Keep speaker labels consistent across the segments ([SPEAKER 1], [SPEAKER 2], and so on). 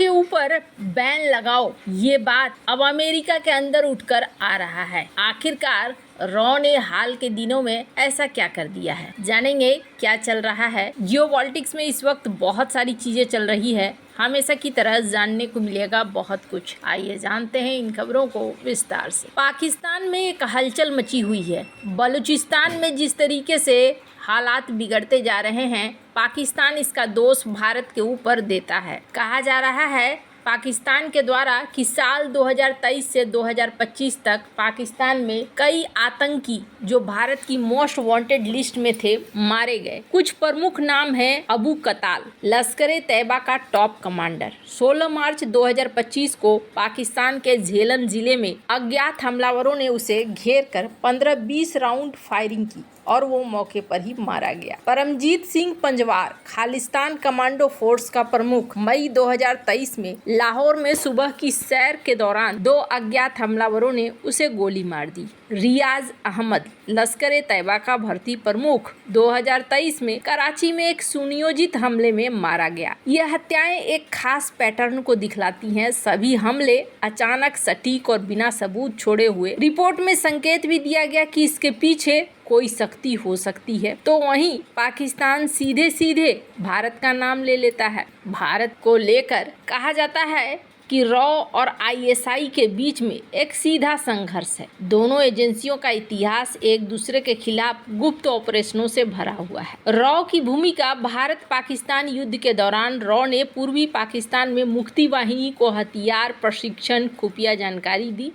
[SPEAKER 1] के ऊपर बैन लगाओ, ये बात अब अमेरिका के अंदर उठकर आ रहा है। आखिरकार रॉ ने हाल के दिनों में ऐसा क्या कर दिया है, जानेंगे क्या चल रहा है। जियोपॉलिटिक्स में इस वक्त बहुत सारी चीजें चल रही है, हमेशा की तरह जानने को मिलेगा बहुत कुछ। आइए जानते हैं इन खबरों को विस्तार से। पाकिस्तान में एक हलचल मची हुई है। बलूचिस्तान में जिस तरीके से हालात बिगड़ते जा रहे हैं, पाकिस्तान इसका दोष भारत के ऊपर देता है। कहा जा रहा है पाकिस्तान के द्वारा कि साल 2023 से 2025 तक पाकिस्तान में कई आतंकी जो भारत की मोस्ट वांटेड लिस्ट में थे मारे गए। कुछ प्रमुख नाम हैं अबू कताल, लश्कर-ए-तैयबा का टॉप कमांडर। 16 मार्च 2025 को पाकिस्तान के झेलम जिले में अज्ञात हमलावरों ने उसे घेर कर 15-20 राउंड फायरिंग की और वो मौके पर ही मारा गया। परमजीत सिंह पंजवार, खालिस्तान कमांडो फोर्स का प्रमुख, मई 2023 में लाहौर में सुबह की सैर के दौरान 2 अज्ञात हमलावरों ने उसे गोली मार दी। रियाज अहमद, लश्कर-ए-तैयबा का भर्ती प्रमुख, 2023 में कराची में एक सुनियोजित हमले में मारा गया। ये हत्याएं एक खास पैटर्न को दिखलाती हैं। सभी हमले अचानक, सटीक और बिना सबूत छोड़े हुए। रिपोर्ट में संकेत भी दिया गया कि इसके पीछे कोई शक्ति हो सकती है। तो वहीं पाकिस्तान सीधे सीधे भारत का नाम ले लेता है। भारत को लेकर कहा जाता है कि रॉ और आईएसआई के बीच में एक सीधा संघर्ष है। दोनों एजेंसियों का इतिहास एक दूसरे के खिलाफ गुप्त ऑपरेशनों से भरा हुआ है। रॉ की भूमिका भारत पाकिस्तान युद्ध के दौरान रॉ ने पूर्वी पाकिस्तान में मुक्ति वाहिनी को हथियार, प्रशिक्षण, खुफिया जानकारी दी।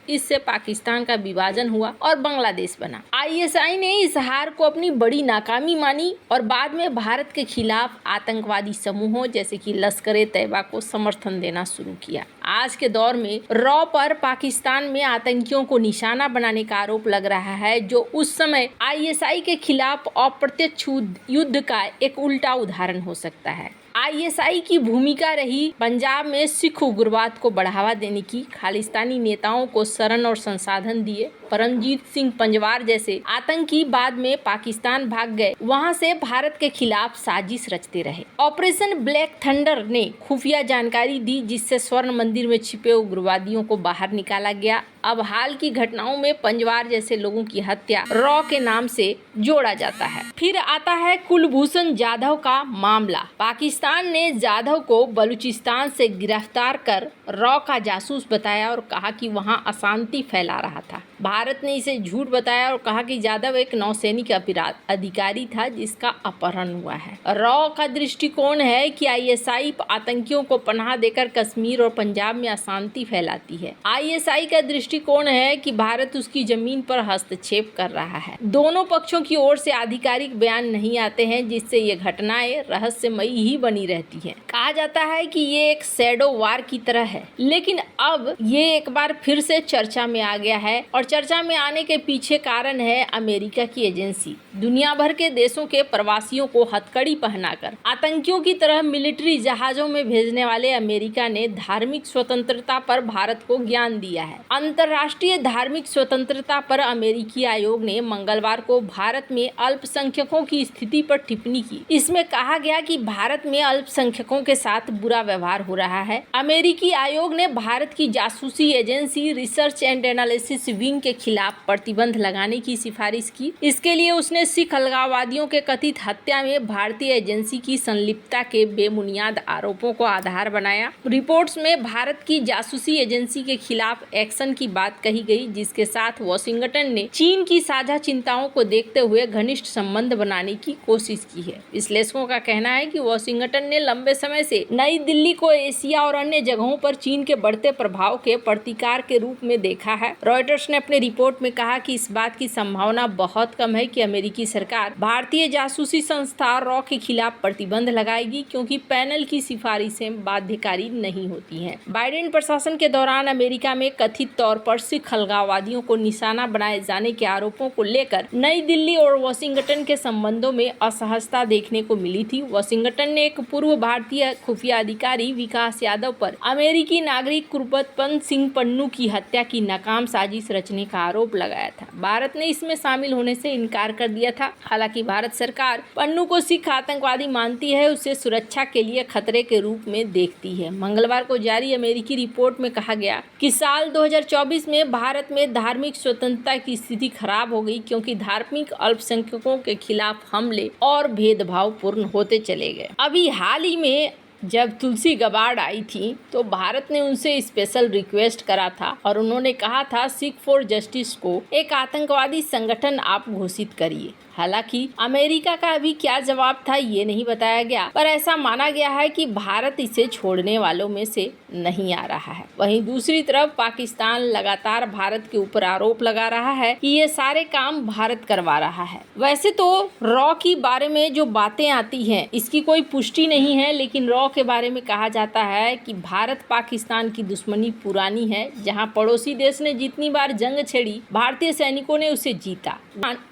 [SPEAKER 1] इससे पाकिस्तान का विभाजन हुआ और बांग्लादेश बना। आईएसआई ने इस हार को अपनी बड़ी नाकामी मानी और बाद में भारत के खिलाफ आतंकवादी समूहों जैसे कि लश्कर-ए-तैयबा को समर्थन देना शुरू किया। आज के दौर में रॉ पर पाकिस्तान में आतंकियों को निशाना बनाने का आरोप लग रहा है, जो उस समय आईएसआई के खिलाफ अप्रत्यक्ष युद्ध का एक उल्टा उदाहरण हो सकता है। आईएसआई की भूमिका रही पंजाब में सिख उग्रवाद को बढ़ावा देने की, खालिस्तानी नेताओं को शरण और संसाधन दिए। परमजीत सिंह पंजवार जैसे आतंकी बाद में पाकिस्तान भाग गए, वहां से भारत के खिलाफ साजिश रचते रहे। ऑपरेशन ब्लैक थंडर ने खुफिया जानकारी दी, जिससे स्वर्ण मंदिर में छिपे उग्रवादियों को बाहर निकाला गया। अब हाल की घटनाओं में पंजवार जैसे लोगों की हत्या रॉ के नाम से जोड़ा जाता है। फिर आता है कुलभूषण जाधव का मामला। पाकिस्तान ने जाधव को बलूचिस्तान से गिरफ्तार कर रॉ का जासूस बताया और कहा कि वहां अशांति फैला रहा था। भारत ने इसे झूठ बताया और कहा कि जाधव एक नौसैनिक अधिकारी था जिसका अपहरण हुआ है। रॉ का दृष्टिकोण है कि आईएसआई आतंकियों को पनाह देकर कश्मीर और पंजाब में अशांति फैलाती है। आईएसआई का दृष्टिकोण है कि भारत उसकी जमीन पर हस्तक्षेप कर रहा है। दोनों पक्षों की ओर से आधिकारिक बयान नहीं आते हैं, जिससे ये घटनाएं रहस्यमयी ही बनी रहती हैं। कहा जाता है कि ये एक शैडो वार की तरह है, लेकिन अब ये एक बार फिर से चर्चा में आ गया है और चर्चा में आने के पीछे कारण है अमेरिका की एजेंसी। दुनिया भर के देशों के प्रवासियों को हथकड़ी पहनाकर आतंकियों की तरह मिलिट्री जहाजों में भेजने वाले अमेरिका ने धार्मिक स्वतंत्रता पर भारत को ज्ञान दिया है। अंतर्राष्ट्रीय धार्मिक स्वतंत्रता पर अमेरिकी आयोग ने मंगलवार को भारत में अल्पसंख्यकों की स्थिति पर टिप्पणी की। इसमें कहा गया कि भारत में अल्पसंख्यकों के साथ बुरा व्यवहार हो रहा है। अमेरिकी आयोग ने भारत की जासूसी agency research and analysis wing के खिलाफ प्रतिबंध लगाने की सिफारिश की। इसके लिए उसने सिख अलगाववादियों के कथित हत्या में भारतीय एजेंसी की संलिप्तता के बेबुनियाद आरोपों को आधार बनाया। रिपोर्ट्स में भारत की जासूसी एजेंसी के खिलाफ एक्शन की बात कही गई, जिसके साथ वॉशिंगटन ने चीन की साझा चिंताओं को देखते हुए घनिष्ठ संबंध बनाने की कोशिश की है। विश्लेषकों का कहना है कि वॉशिंगटन ने लंबे समय से नई दिल्ली को एशिया और अन्य जगहों पर चीन के बढ़ते प्रभाव के प्रतिकार के रूप में देखा है। रॉयटर्स ने अपने रिपोर्ट में कहा कि इस बात की संभावना बहुत कम है कि अमेरिकी सरकार भारतीय जासूसी संस्था रॉ के खिलाफ प्रतिबंध लगाएगी, क्योंकि पैनल की सिफारिशें बाध्यकारी नहीं होती हैं। बाइडेन प्रशासन के दौरान अमेरिका में कथित तौर पर सिख अलगाववादियों को निशाना बनाए जाने के आरोपों को लेकर नई दिल्ली और वॉशिंगटन के संबंधों में असहजता देखने को मिली थी। वॉशिंगटन ने एक पूर्व भारतीय खुफिया अधिकारी विकास यादव पर अमेरिकी नागरिक कुरबत सिंह पन्नू की हत्या की नाकाम साजिश रचने का का आरोप लगाया था। भारत ने इसमें शामिल होने से इनकार कर दिया था। हालांकि भारत सरकार पन्नू को सिख आतंकवादी मानती है, उसे सुरक्षा के लिए खतरे के रूप में देखती है। मंगलवार को जारी अमेरिकी रिपोर्ट में कहा गया कि साल 2024 में भारत में धार्मिक स्वतंत्रता की स्थिति खराब हो गई, क्योंकि धार्मिक अल्पसंख्यकों के खिलाफ हमले और भेदभाव पूर्ण होते चले गए। अभी हाल ही में जब तुलसी गबार्ड आई थी तो भारत ने उनसे स्पेशल रिक्वेस्ट करा था और उन्होंने कहा था सिख फॉर जस्टिस को एक आतंकवादी संगठन आप घोषित करिए। हालांकि अमेरिका का अभी क्या जवाब था ये नहीं बताया गया, पर ऐसा माना गया है कि भारत इसे छोड़ने वालों में से नहीं आ रहा है। वहीं दूसरी तरफ पाकिस्तान लगातार भारत के ऊपर आरोप लगा रहा है कि ये सारे काम भारत करवा रहा है। वैसे तो रॉ की बारे में जो बातें आती हैं इसकी कोई पुष्टि नहीं है, लेकिन रॉ के बारे में कहा जाता है कि भारत पाकिस्तान की दुश्मनी पुरानी है। जहां पड़ोसी देश ने जितनी बार जंग छेड़ी, भारतीय सैनिकों ने उसे जीता।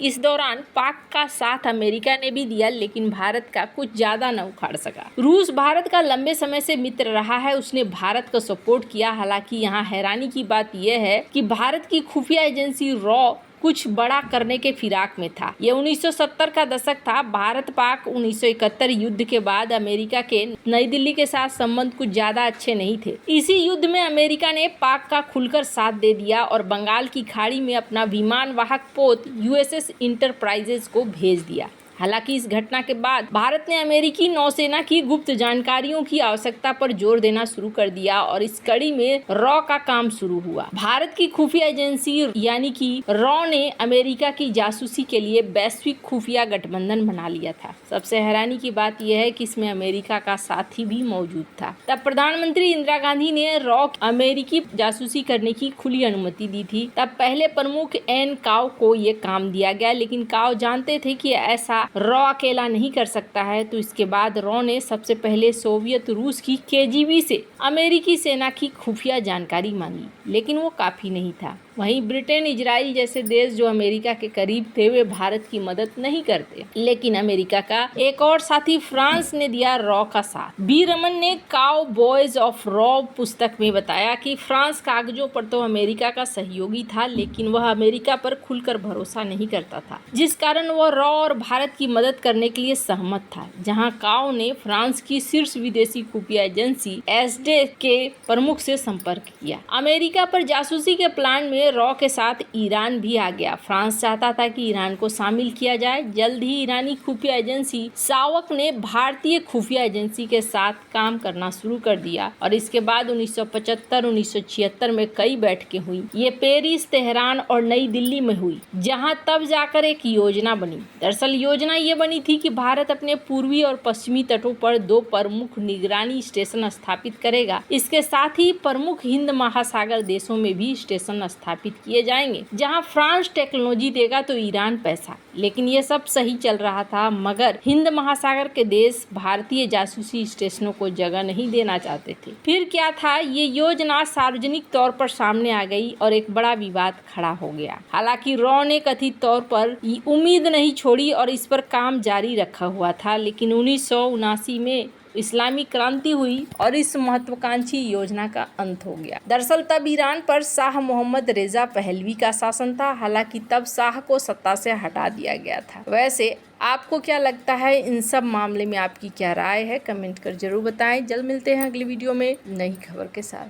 [SPEAKER 1] इस दौरान पाक का साथ अमेरिका ने भी दिया, लेकिन भारत का कुछ ज्यादा न उखाड़ सका। रूस भारत का लंबे समय से मित्र रहा है, उसने भारत को सपोर्ट किया। हालांकि यहाँ हैरानी की बात यह है कि भारत की खुफिया एजेंसी रॉ कुछ बड़ा करने के फिराक में था। ये 1970 का दशक था। भारत पाक 1971 युद्ध के बाद अमेरिका के नई दिल्ली के साथ संबंध कुछ ज्यादा अच्छे नहीं थे। इसी युद्ध में अमेरिका ने पाक का खुलकर साथ दे दिया और बंगाल की खाड़ी में अपना विमान वाहक पोत USS इंटरप्राइजेज को भेज दिया। हालांकि इस घटना के बाद भारत ने अमेरिकी नौसेना की गुप्त जानकारियों की आवश्यकता पर जोर देना शुरू कर दिया और इस कड़ी में रॉ का काम शुरू हुआ। भारत की खुफिया एजेंसी यानी कि रॉ ने अमेरिका की जासूसी के लिए वैश्विक खुफिया गठबंधन बना लिया था। सबसे हैरानी की बात यह है कि इसमें अमेरिका का साथी भी मौजूद था। तब प्रधानमंत्री इंदिरा गांधी ने रॉ अमेरिकी जासूसी करने की खुली अनुमति दी थी। तब पहले प्रमुख एन काओ को ये काम दिया गया, लेकिन काओ जानते थे कि ऐसा रॉ अकेला नहीं कर सकता है। तो इसके बाद रॉ ने सबसे पहले सोवियत रूस की KGB से अमेरिकी सेना की खुफिया जानकारी मांगी, लेकिन वो काफी नहीं था। वहीं ब्रिटेन, इजराइल जैसे देश जो अमेरिका के करीब थे वे भारत की मदद नहीं करते, लेकिन अमेरिका का एक और साथी फ्रांस ने दिया रॉ का साथ। बी रमन ने काउ बॉयज ऑफ रॉ पुस्तक में बताया कि फ्रांस कागजों पर तो अमेरिका का सहयोगी था, लेकिन वह अमेरिका पर खुलकर भरोसा नहीं करता था, जिस कारण वह रॉ और भारत की मदद करने के लिए सहमत था। जहां काउ ने फ्रांस की शीर्ष विदेशी खुफिया एजेंसी एसडे के प्रमुख से संपर्क किया। अमेरिका पर जासूसी के प्लान में रॉ के साथ ईरान भी आ गया। फ्रांस चाहता था कि ईरान को शामिल किया जाए। जल्द ही ईरानी खुफिया एजेंसी सावक ने भारतीय खुफिया एजेंसी के साथ काम करना शुरू कर दिया और इसके बाद 1975-1976 में कई बैठकें हुई। ये पेरिस, तेहरान और नई दिल्ली में हुई, जहां तब जाकर एक योजना बनी। दरअसल योजना ये बनी थी कि भारत अपने पूर्वी और पश्चिमी तटों पर 2 प्रमुख निगरानी स्टेशन स्थापित करेगा। इसके साथ ही प्रमुख हिंद महासागर देशों में भी स्टेशन स्थापित किए जाएंगे। जहां फ्रांस टेक्नोलॉजी देगा तो ईरान पैसा। लेकिन ये सब सही चल रहा था, मगर हिंद महासागर के देश भारतीय जासूसी स्टेशनों को जगह नहीं देना चाहते थे। फिर क्या था, ये योजना सार्वजनिक तौर पर सामने आ गई और एक बड़ा विवाद खड़ा हो गया। हालांकि रॉ ने कथित तौर पर उम्मीद नहीं छोड़ी और इस पर काम जारी रखा हुआ था, लेकिन 1979 में इस्लामी क्रांति हुई और इस महत्वाकांक्षी योजना का अंत हो गया। दरअसल तब ईरान पर शाह मोहम्मद रेजा पहलवी का शासन था। हालांकि तब शाह को सत्ता से हटा दिया गया था। वैसे आपको क्या लगता है, इन सब मामले में आपकी क्या राय है? कमेंट कर जरूर बताएं। जल्द मिलते हैं अगली वीडियो में नई खबर के साथ।